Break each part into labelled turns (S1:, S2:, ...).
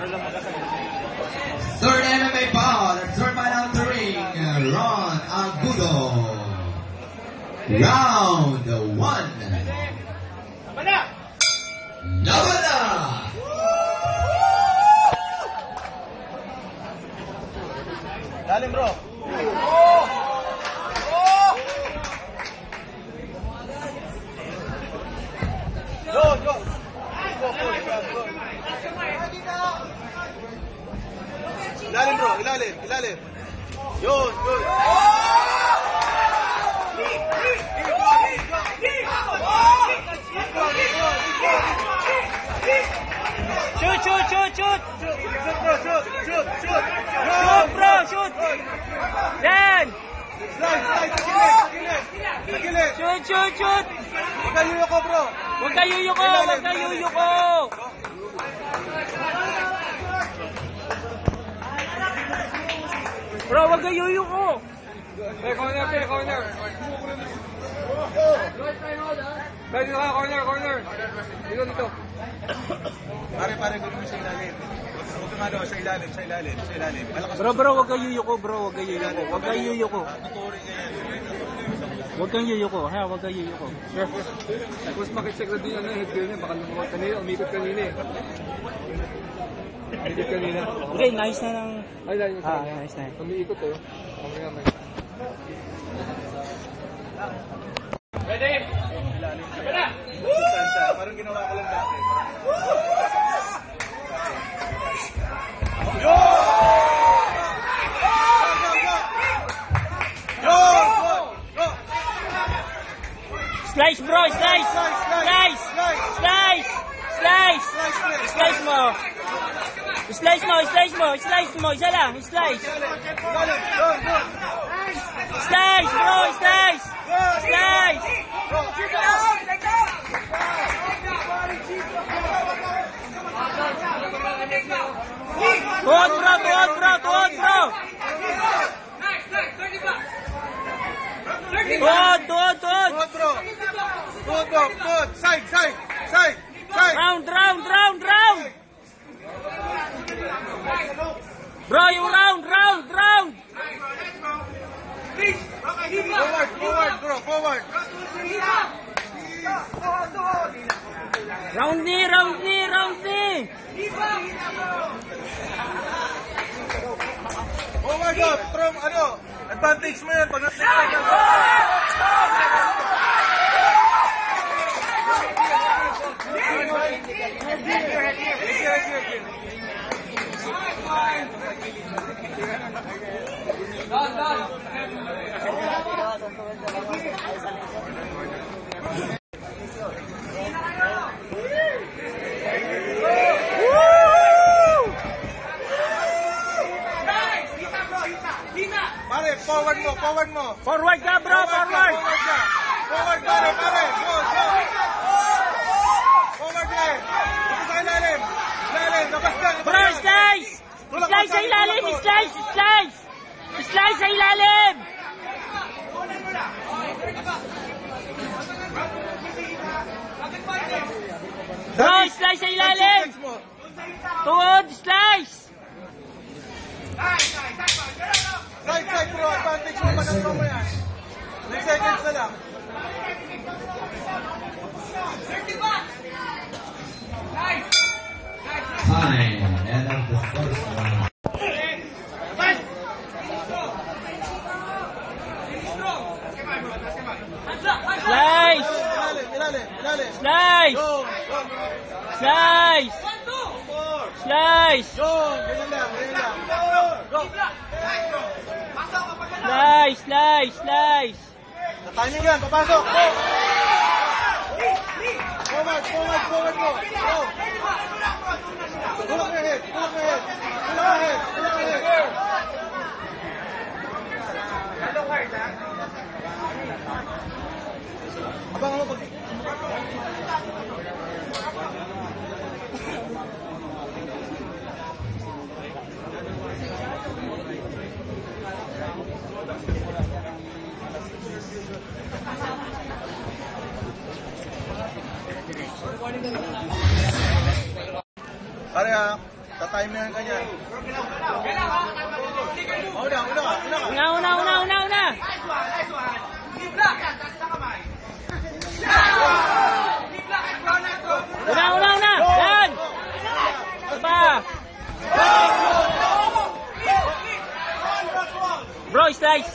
S1: Third MMA bout, third fight out the ring, Ron Agudo. Round 1. Laban na!
S2: Dalim bro. Go. Ilalim bro, ilalim. Yun. Shoot.
S3: Shoot, bro, shoot. Yan. Shoot.
S2: Huwag kayo yuyuko bro.
S3: Huwag kayo yuyuko. Bro, huwag kayo yuyuko.
S2: Corner. Corner. Dito. Pare, gulo mo sa ilalim. Huwag kang ano, sa ilalim. Malakas.
S3: Bro, huwag kayo yuyuko, bro. Huwag kayo yuyuko. Huwag kang yuyuko, ha? Huwag kang yuyuko.
S2: Tapos makitsek na din ano, headgear niya. Baka lumawag kanina, umikot kanina eh.
S3: Okay, nice na ng...
S2: Ay,
S3: nice na.
S2: Umiikot eh. Mamaya.
S3: Ready?
S2: Parang ginawa ko lang dati.
S3: Slice bro, slice mo, isa lang, slice. Slice bro, slice. Tuhod bro. Tuhod.
S2: Side.
S3: Round. Bro, yung round.
S2: Forward.
S3: Round knee.
S2: Forward up. From advantage mo yan. Pag nag-slide ka. Pare, forward mo.
S3: Forward ka bro, forward.
S2: Forward pare. Go. Forward pare. Ito sa ilalim. Labas ka.
S3: Bro, slice sa ilalim, slice sa ilalim. Bro, slice sa ilalim. Tuhod, slice.
S2: Side bro, advantage mo manang mo yan. 3 seconds na lang.
S1: Time. End of the first round.
S3: Slice.
S2: Ilalim.
S3: Slice.
S2: Go.
S3: Slice.
S2: Go. Ganyan lang. Go.
S3: Slice.
S2: Timing yan, papasok. Go. Forward mo. Go. Tulak na head. Abangan mo pag... Pare Tatimehan ka niyan. Una.
S3: Una. Una. Yan. Apa? Bro, slice.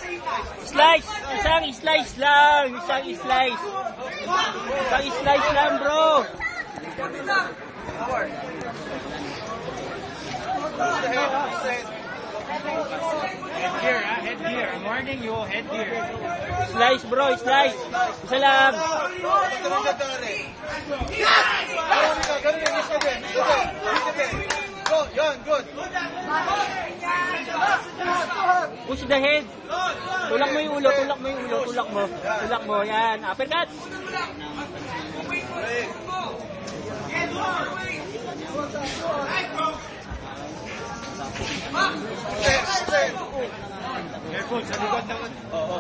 S3: Isang slice lang, bro.
S4: Headgear. I'm warning you, headgear.
S3: Slice, bro, slice. Isa lang.
S2: Go, yan, good.
S3: Push the head. Tulak mo yung ulo. Tulak mo. Yan. Uppercut.
S2: Careful, sa likod naman. Oo.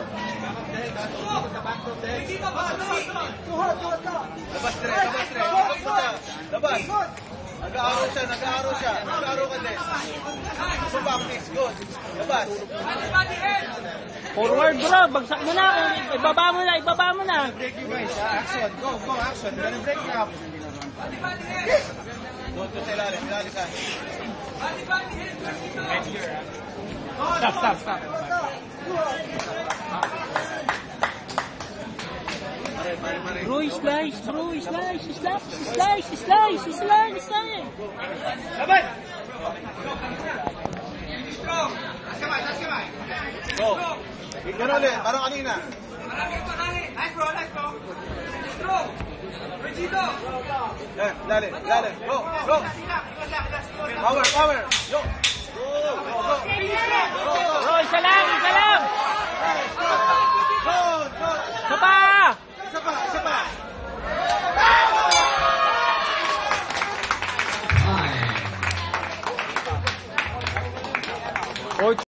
S2: Labas, Labas. Nag-aaro siya. Nag-aaro ka din. So, practice. Good. Labas.
S3: Forward, bro. Bagsak mo na. Ibaba mo na.
S4: Break you guys. Action. Go, action. We're gonna break you up.
S2: Doon to sa ilalim. Ilalim ka.
S4: Stop.
S3: Bro, slice.
S4: Laban!
S2: Go. Ganun ulit. Parang kanina.
S1: Nice bro.
S2: Yan. Ilalim. Go. Power. Go.
S3: Bro, isa lang. Isa pa.
S2: Isa pa.
S1: Five.